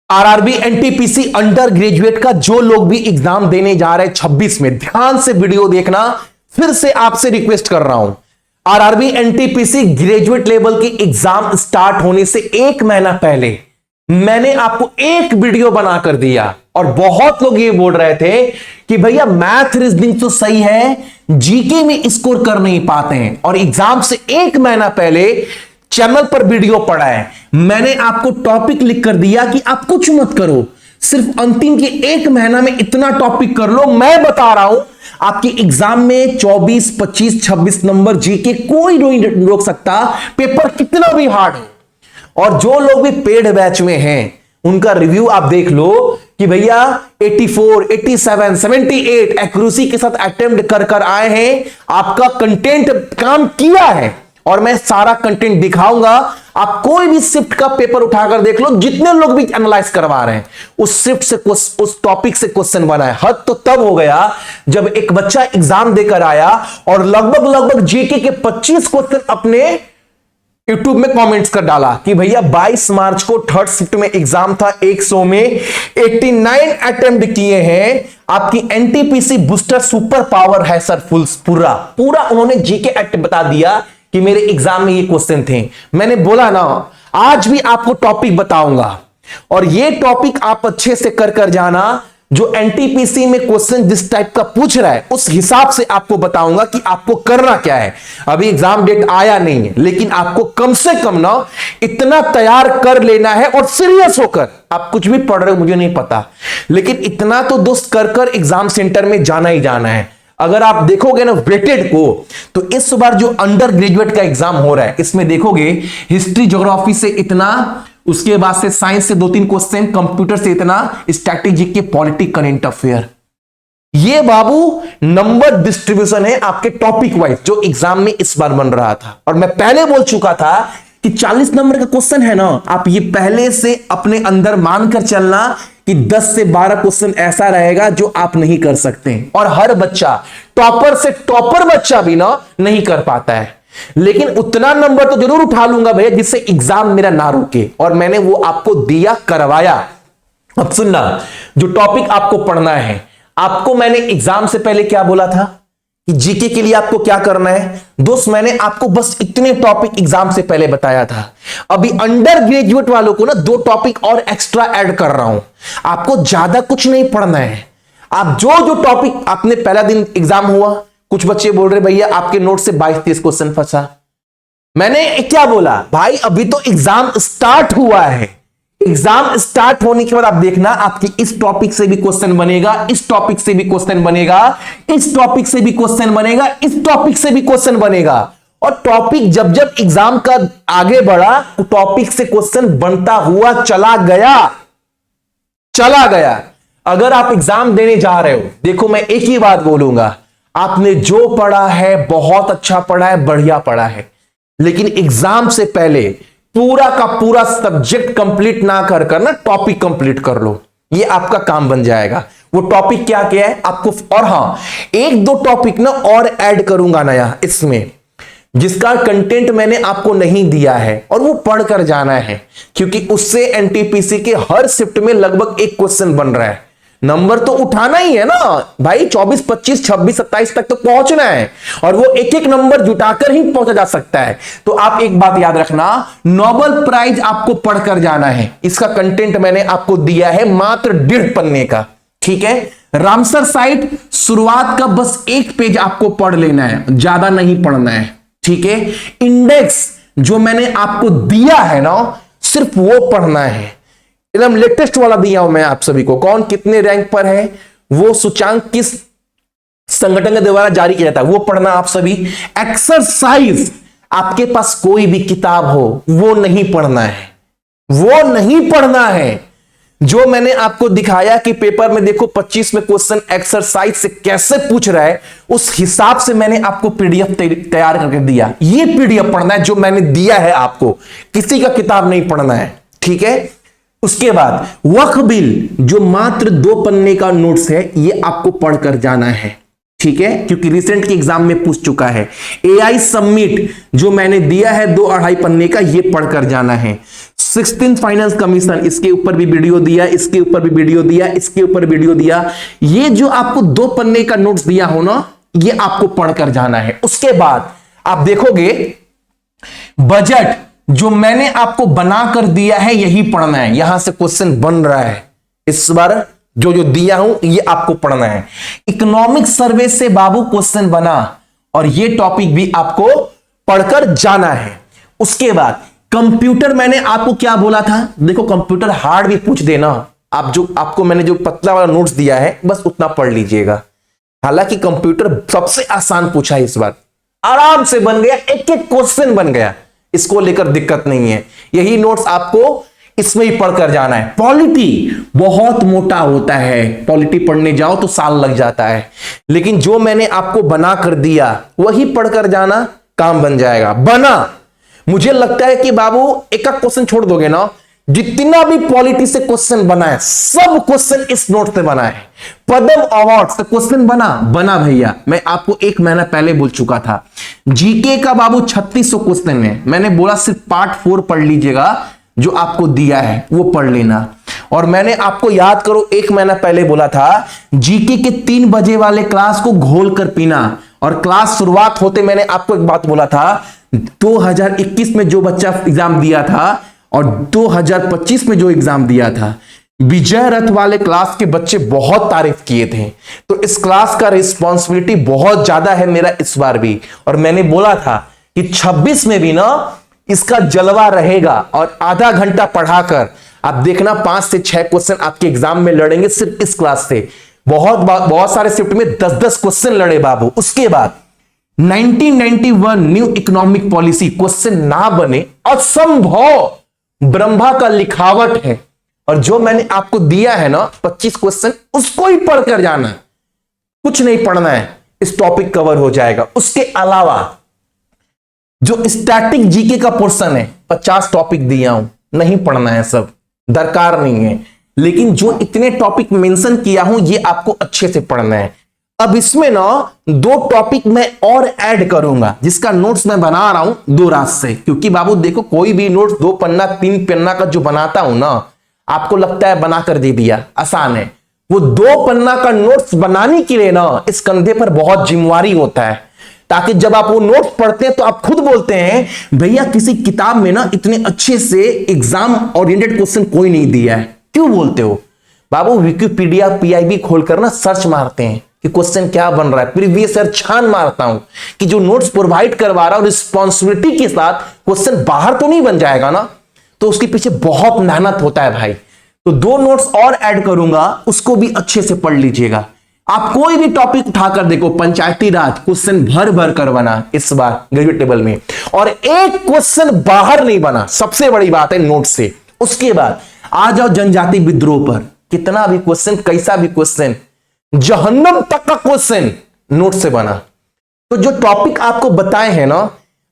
RRB NTPC under graduate का जो लोग भी एग्जाम देने जा रहे हैं 26 में, ध्यान से वीडियो देखना। फिर से आपसे रिक्वेस्ट कर रहा हूं, आरआरबी एनटीपीसी ग्रेजुएट लेवल की एग्जाम स्टार्ट होने से 1 महीना पहले मैंने आपको एक वीडियो बनाकर दिया और बहुत लोग ये बोल रहे थे कि भैया मैथ रीजनिंग तो सही है, जीके में स्कोर कर नहीं पाते हैं, और एग्जाम से 1 महीना पहले चैनल पर वीडियो पड़ा है। मैंने आपको टॉपिक लिख कर दिया कि आप कुछ मत करो, सिर्फ अंतिम के 1 महीना में इतना टॉपिक कर लो। मैं बता रहा हूं आपकी एग्जाम में 24, 25, 26 नंबर जीके कोई नहीं रोक सकता, पेपर कितना भी हार्ड हो। और जो लोग भी पेड बैच में हैं उनका रिव्यू आप देख लो कि भैया 84, 87, 78 एक्यूरेसी के साथ अटेम्प्ट कर आए हैं। आपका कंटेंट काम किया है और मैं सारा कंटेंट दिखाऊंगा। आप कोई भी शिफ्ट का पेपर उठाकर देख लो, जितने लोग भी एनालाइज करवा रहे हैं उस शिफ्ट से उस टॉपिक से क्वेश्चन बना है। हद तो तब हो गया जब एक बच्चा एग्जाम देकर आया और लगभग जीके के 25 क्वेश्चन अपने यूट्यूब में कमेंट्स कर डाला कि भैया 22 मार्च को थर्ड शिफ्ट में एग्जाम था, 100 में 89 अटेम्प्ट किए हैं। आपकी एनटीपीसी बूस्टर सुपर पावर है सर, पूरा उन्होंने जीके एक्ट बता दिया कि मेरे एग्जाम में ये क्वेश्चन थे। मैंने बोला ना आज भी आपको टॉपिक बताऊंगा और ये टॉपिक आप अच्छे से कर जाना। जो एनटीपीसी में क्वेश्चन जिस टाइप का पूछ रहा है उस हिसाब से आपको बताऊंगा कि आपको करना क्या है। अभी एग्जाम डेट आया नहीं है, लेकिन आपको कम से कम ना इतना तैयार कर लेना है और सीरियस होकर। आप कुछ भी पढ़ रहे हो मुझे नहीं पता, लेकिन इतना तो दोस्त कर एग्जाम सेंटर में जाना ही जाना है। अगर आप देखोगे ना वेटेड को, तो इस बार जो अंडर ग्रेजुएट का एग्जाम हो रहा है इसमें देखोगे हिस्ट्री ज्योग्राफी से इतना, उसके बाद से साइंस से 2-3 क्वेश्चन, कंप्यूटर से इतना, स्ट्रैटेजी के पॉलिटिक करंट अफेयर। ये बाबू नंबर डिस्ट्रीब्यूशन है आपके टॉपिक वाइज जो एग्जाम में इस बार बन रहा था। और मैं पहले बोल चुका था कि 40 नंबर का क्वेश्चन है ना, आप ये पहले से अपने अंदर मानकर चलना कि 10 से 12 क्वेश्चन ऐसा रहेगा जो आप नहीं कर सकते। और हर बच्चा टॉपर से टॉपर बच्चा भी ना नहीं कर पाता है, लेकिन उतना नंबर तो जरूर उठा लूंगा भैया जिससे एग्जाम मेरा ना रुके। और मैंने वो आपको दिया, करवाया। अब सुनना, जो टॉपिक आपको पढ़ना है, आपको मैंने एग्जाम से पहले क्या बोला था कि जीके के लिए आपको क्या करना है। दोस्त मैंने आपको बस इतने टॉपिक एग्जाम से पहले बताया था। अभी अंडर ग्रेजुएट वालों को ना 2 टॉपिक और एक्स्ट्रा ऐड कर रहा हूं। आपको ज्यादा कुछ नहीं पढ़ना है। आप जो टॉपिक आपने पहला दिन एग्जाम हुआ, कुछ बच्चे बोल रहे भैया आपके नोट से 22-23 क्वेश्चन फंसा। मैंने क्या बोला भाई, अभी तो एग्जाम स्टार्ट हुआ है। एग्जाम स्टार्ट होने के बाद आप देखना आपकी इस टॉपिक से भी क्वेश्चन बनेगा, इस टॉपिक से भी क्वेश्चन बनेगा, इस टॉपिक से भी क्वेश्चन बनेगा, इस टॉपिक से भी क्वेश्चन बनेगा। और टॉपिक जब एग्जाम का आगे बढ़ा तो टॉपिक से क्वेश्चन बनता हुआ चला गया। अगर आप एग्जाम देने जा रहे हो, देखो मैं एक ही बात बोलूंगा, आपने जो पढ़ा है बहुत अच्छा पढ़ा है, बढ़िया पढ़ा है, लेकिन एग्जाम से पहले पूरा का पूरा सब्जेक्ट कंप्लीट ना कर ना टॉपिक कंप्लीट कर लो। ये आपका काम बन जाएगा। वो टॉपिक क्या क्या है आपको, और हां 1-2 टॉपिक ना और ऐड करूंगा नया इसमें, जिसका कंटेंट मैंने आपको नहीं दिया है, और वो पढ़कर जाना है, क्योंकि उससे एनटीपीसी के हर शिफ्ट में लगभग 1 क्वेश्चन बन रहा है। नंबर तो उठाना ही है ना भाई, 24, 25, 26, 27 तक तो पहुंचना है, और वो एक नंबर जुटाकर ही पहुंचा जा सकता है। तो आप एक बात याद रखना, नोबेल प्राइज आपको पढ़कर जाना है। इसका कंटेंट मैंने आपको दिया है मात्र 1.5 पन्ने का, ठीक है। रामसर साइट शुरुआत का बस 1 पेज आपको पढ़ लेना है, ज्यादा नहीं पढ़ना है, ठीक है। इंडेक्स जो मैंने आपको दिया है ना, सिर्फ वो पढ़ना है। एकदम लेटेस्ट वाला दिया हूं मैं आप सभी को, कौन कितने रैंक पर है, वो सूचांक किस संगठन के द्वारा जारी किया जाता है, वो पढ़ना आप सभी। एक्सरसाइज आपके पास कोई भी किताब हो वो नहीं पढ़ना है, जो मैंने आपको दिखाया कि पेपर में देखो 25 में क्वेश्चन एक्सरसाइज से कैसे पूछ रहा है, उस हिसाब से मैंने आपको पीडीएफ तैयार करके दिया। ये पीडीएफ पढ़ना है जो मैंने दिया है आपको, किसी का किताब नहीं पढ़ना है, ठीक है। उसके बाद वक्फ बिल जो मात्र 2 पन्ने का नोट्स है, ये आपको पढ़कर जाना है, ठीक है, क्योंकि रिसेंट के एग्जाम में पूछ चुका है। एआई सबमिट जो मैंने दिया है 2-2.5 पन्ने का, ये पढ़कर जाना है। 16th फाइनेंस कमीशन, इसके ऊपर भी वीडियो दिया, इसके ऊपर भी वीडियो दिया, इसके ऊपर वीडियो दिया। ये जो आपको 2 पन्ने का नोट्स दिया हो ना, ये आपको पढ़कर जाना है। उसके बाद आप देखोगे बजट जो मैंने आपको बनाकर दिया है यही पढ़ना है। यहां से क्वेश्चन बन रहा है इस बार, जो जो दिया हूं ये आपको पढ़ना है। इकोनॉमिक सर्वे से बाबू क्वेश्चन बना और ये टॉपिक भी आपको पढ़कर जाना है। उसके बाद कंप्यूटर, मैंने आपको क्या बोला था, देखो कंप्यूटर हार्ड भी पूछ देना, आप जो आपको मैंने जो पतला वाला नोट्स दिया है बस उतना पढ़ लीजिएगा। हालांकि कंप्यूटर सबसे आसान पूछा है इस बार, आराम से बन गया, एक एक क्वेश्चन बन गया, इसको लेकर दिक्कत नहीं है। यही नोट्स आपको इसमें ही पढ़कर जाना है। पॉलिटी बहुत मोटा होता है, पॉलिटी पढ़ने जाओ तो साल लग जाता है, लेकिन जो मैंने आपको बना कर दिया वही पढ़कर जाना, काम बन जाएगा। बना, मुझे लगता है कि बाबू एक एक क्वेश्चन छोड़ दोगे ना, जितना भी पॉलिटी से क्वेश्चन बना है सब क्वेश्चन इस नोट से बना है। पद्म अवार्ड से क्वेश्चन बना भैया, मैं आपको 1 महीना पहले बोल चुका था। जीके का बाबू 3600 क्वेश्चन है, मैंने बोला सिर्फ पार्ट 4 पढ़ लीजिएगा, जो आपको दिया है वो पढ़ लेना। और मैंने आपको याद करो 1 महीना पहले बोला था जीके के 3 बजे वाले क्लास को घोल कर पीना। और क्लास शुरुआत होते मैंने आपको एक बात बोला था, 2021 में जो बच्चा एग्जाम दिया था और 2025 में जो एग्जाम दिया था, विजय रथ वाले क्लास के बच्चे बहुत तारीफ किए थे। तो इस क्लास का रिस्पॉन्सिबिलिटी बहुत ज्यादा है मेरा इस बार भी। और मैंने बोला था कि 26 में भी ना इसका जलवा रहेगा, और आधा घंटा पढ़ाकर आप देखना 5 से 6 क्वेश्चन आपके एग्जाम में लड़ेंगे सिर्फ इस क्लास से। बहुत सारे शिफ्ट में 10-10 क्वेश्चन लड़े बाबू। उसके बाद 1991 न्यू इकोनॉमिक पॉलिसी क्वेश्चन ना बने असंभव, ब्रह्मा का लिखावट है। और जो मैंने आपको दिया है ना 25 क्वेश्चन, उसको ही पढ़कर जाना है, कुछ नहीं पढ़ना है, इस टॉपिक कवर हो जाएगा। उसके अलावा जो स्टैटिक जीके का पोर्शन है 50 टॉपिक दिया हूं, नहीं पढ़ना है, सब दरकार नहीं है। लेकिन जो इतने टॉपिक मेंशन किया हूं ये आपको अच्छे से पढ़ना है। अब इसमें ना 2 टॉपिक मैं और ऐड करूंगा, जिसका नोट्स मैं बना रहा हूं 2 रात से। क्योंकि बाबू देखो, कोई भी नोट्स 2 पन्ना 3 पन्ना का जो बनाता हूं ना, आपको लगता है बनाकर दे दिया, आसान है। वो 2 पन्ना का नोट्स बनाने के लिए ना इस कंधे पर बहुत जिम्मेवारी होता है, ताकि जब आप वो नोट्स पढ़ते हैं तो आप खुद बोलते हैं भैया किसी किताब में ना इतने अच्छे से एग्जाम ओरिएंटेड क्वेश्चन कोई नहीं दिया है। क्यों बोलते हो बाबू? विकिपीडिया पीआईबी खोलकर ना सर्च मारते हैं कि क्वेश्चन क्या बन रहा है, प्रीवियस ईयर छान मारता हूं कि जो नोट्स प्रोवाइड करवा रहा हूं रिस्पॉन्सिबिलिटी के साथ क्वेश्चन बाहर तो नहीं बन जाएगा ना, तो उसके पीछे बहुत मेहनत होता है भाई। तो 2 नोट्स और ऐड करूंगा, उसको भी अच्छे से पढ़ लीजिएगा। आप कोई भी टॉपिक उठाकर देखो, पंचायती राज क्वेश्चन भर भर कर बना इस बार ग्रेजुएट टेबल में, और एक क्वेश्चन बाहर नहीं बना, सबसे बड़ी बात है नोट से। उसके बाद आ जाओ जनजाति विद्रोह पर, कितना भी क्वेश्चन, कैसा भी क्वेश्चन, जहन्नम तक का क्वेश्चन नोट से बना। तो जो टॉपिक आपको बताए हैं ना,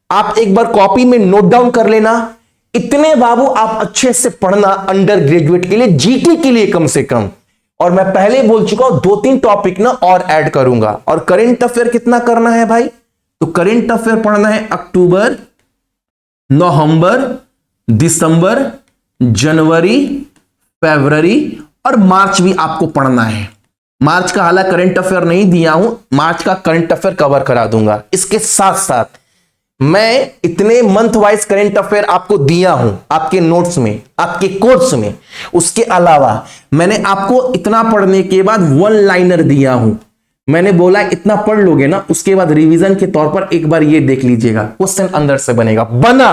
आप एक बार कॉपी में नोट डाउन कर लेना। इतने बाबू आप अच्छे से पढ़ना अंडर ग्रेजुएट के लिए, जीके के लिए कम से कम। और मैं पहले बोल चुका हूं 2-3 टॉपिक ना और ऐड करूंगा। और करंट अफेयर कितना करना है भाई? तो करंट अफेयर पढ़ना है अक्टूबर, नवंबर, दिसंबर, जनवरी, फरवरी और मार्च भी आपको पढ़ना है। मार्च का हालांकि करंट अफेयर नहीं दिया हूं, मार्च का करंट अफेयर कवर करा दूंगा। इसके साथ साथ मैं इतने मंथ वाइज करंट अफेयर आपको दिया हूं आपके नोट्स में, आपके कोर्स में। उसके अलावा मैंने आपको इतना पढ़ने के बाद 1 लाइनर दिया हूं। मैंने बोला इतना पढ़ लोगे ना, उसके बाद रिवीजन के तौर पर एक बार ये देख लीजिएगा, क्वेश्चन अंदर से बनेगा, बना।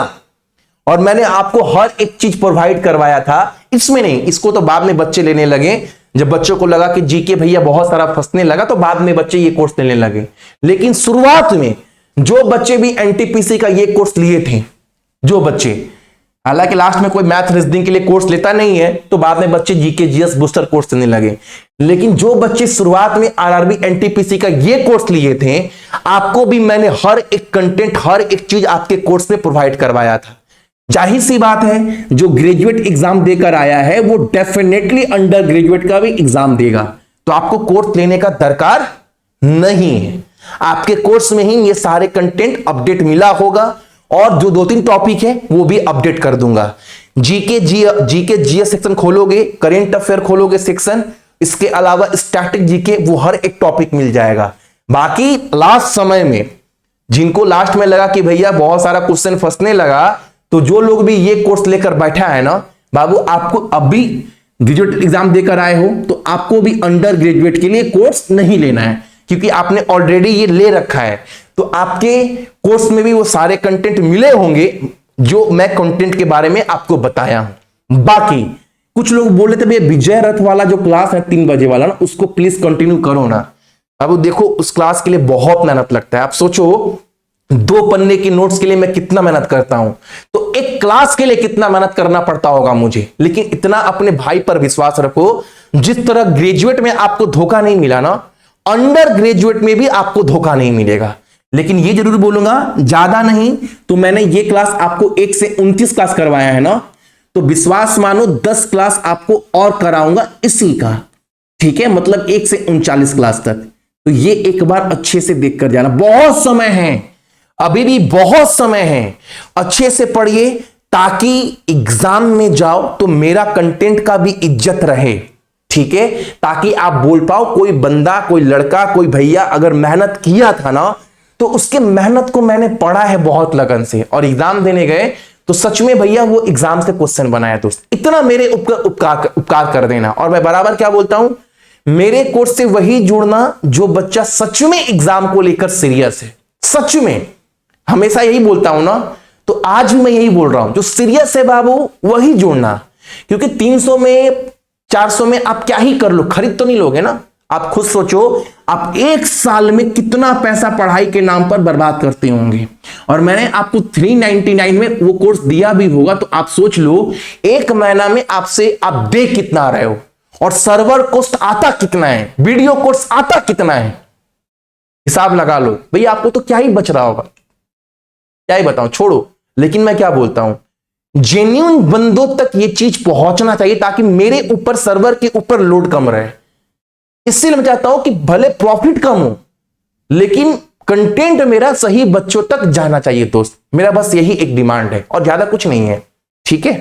और मैंने आपको हर एक चीज प्रोवाइड करवाया था, इसमें नहीं, इसको तो बाद में बच्चे लेने लगे। जब बच्चों को लगा कि जीके भैया बहुत सारा फंसने लगा, तो बाद में बच्चे ये कोर्स लेने लगे। लेकिन शुरुआत में जो बच्चे भी एनटीपीसी का ये कोर्स लिए थे, जो बच्चे, हालांकि लास्ट में कोई मैथ रीजनिंग के लिए कोर्स लेता नहीं है, तो बाद में बच्चे जीके जीएस बूस्टर कोर्स लेने लगे। लेकिन जो बच्चे शुरुआत में आरआरबी एनटीपीसी का ये कोर्स लिए थे, आपको भी मैंने हर एक कंटेंट, हर एक चीज आपके कोर्स में प्रोवाइड करवाया था। जाहिर सी बात है, जो ग्रेजुएट एग्जाम देकर आया है वो डेफिनेटली अंडर ग्रेजुएट का भी एग्जाम देगा। तो आपको कोर्स लेने का दरकार नहीं है, आपके कोर्स में ही ये सारे कंटेंट अपडेट मिला होगा। और जो 2-3 टॉपिक है वो भी अपडेट कर दूंगा। जीके जीएस सेक्शन खोलोगे, करेंट अफेयर खोलोगे सेक्शन, इसके अलावा स्टैटिक जीके, वो हर एक टॉपिक मिल जाएगा। बाकी लास्ट समय में जिनको लास्ट में लगा कि भैया बहुत सारा क्वेश्चन फंसने लगा, तो जो लोग भी ये कोर्स लेकर बैठा है ना बाबू, आपको अभी ग्रेजुएट एग्जाम देकर आए हो तो आपको भी अंडर ग्रेजुएट के लिए कोर्स नहीं लेना है, क्योंकि आपने ऑलरेडी ये ले रखा है। तो आपके कोर्स में भी वो सारे कंटेंट मिले होंगे जो मैं कंटेंट के बारे में आपको बताया हूं। बाकी कुछ लोग बोल रहे थे भैया विजय रथ वाला जो क्लास है 3 बजे वाला ना, उसको प्लीज कंटिन्यू करो ना। अब देखो उस क्लास के लिए बहुत मेहनत लगता है। आप सोचो 2 पन्ने की नोट्स के लिए मैं कितना मेहनत करता हूं, तो एक क्लास के लिए कितना मेहनत करना पड़ता होगा मुझे। लेकिन इतना अपने भाई पर विश्वास रखो, जिस तरह ग्रेजुएट में आपको धोखा नहीं मिला ना, अंडर ग्रेजुएट में भी आपको धोखा नहीं मिलेगा। लेकिन ये जरूर बोलूंगा, ज्यादा नहीं तो मैंने ये क्लास आपको 1 से 29 क्लास करवाया है ना, तो विश्वास मानो 10 क्लास आपको और कराऊंगा इसी का, ठीक है, मतलब 1 से 39 क्लास तक। तो ये एक बार अच्छे से देख कर जाना। बहुत समय है, अभी भी बहुत समय है, अच्छे से पढ़िए ताकि एग्जाम में जाओ तो मेरा कंटेंट का भी इज्जत रहे, ठीक है, ताकि आप बोल पाओ कोई बंदा, कोई लड़का, कोई भैया अगर मेहनत किया था ना, तो उसके मेहनत को मैंने पढ़ा है बहुत लगन से, और एग्जाम देने गए तो सच में भैया वो एग्जाम से क्वेश्चन बनाया। दोस्त इतना मेरे उपकार कर देना। और मैं बराबर क्या बोलता हूं, मेरे कोर्स से वही जुड़ना जो बच्चा सच में एग्जाम को लेकर सीरियस है। सच में हमेशा यही बोलता हूं ना, तो आज भी मैं यही बोल रहा हूं, जो सीरियस है बाबू वही जुड़ना। क्योंकि 300 में 400 में आप क्या ही कर लो, खरीद तो नहीं लोगे ना। आप खुद सोचो, आप 1 साल में कितना पैसा पढ़ाई के नाम पर बर्बाद करते होंगे। और मैंने आपको 399 में वो कोर्स दिया भी होगा, तो आप सोच लो 1 महीना में आपसे आप दे कितना रहे हो, और सर्वर कॉस्ट आता कितना है, वीडियो कोर्स आता कितना है, हिसाब लगा लो भैया। आपको तो क्या ही बच रहा होगा, क्या ही बताऊं, छोड़ो। लेकिन मैं क्या बोलता हूं, जेन्युइन बंदों तक ये चीज पहुंचना चाहिए ताकि मेरे ऊपर सर्वर के ऊपर लोड कम रहे। इसलिए मैं चाहता हूं कि भले प्रॉफिट कम हो, लेकिन कंटेंट मेरा सही बच्चों तक जाना चाहिए। दोस्त मेरा बस यही एक डिमांड है और ज्यादा कुछ नहीं है, ठीक है।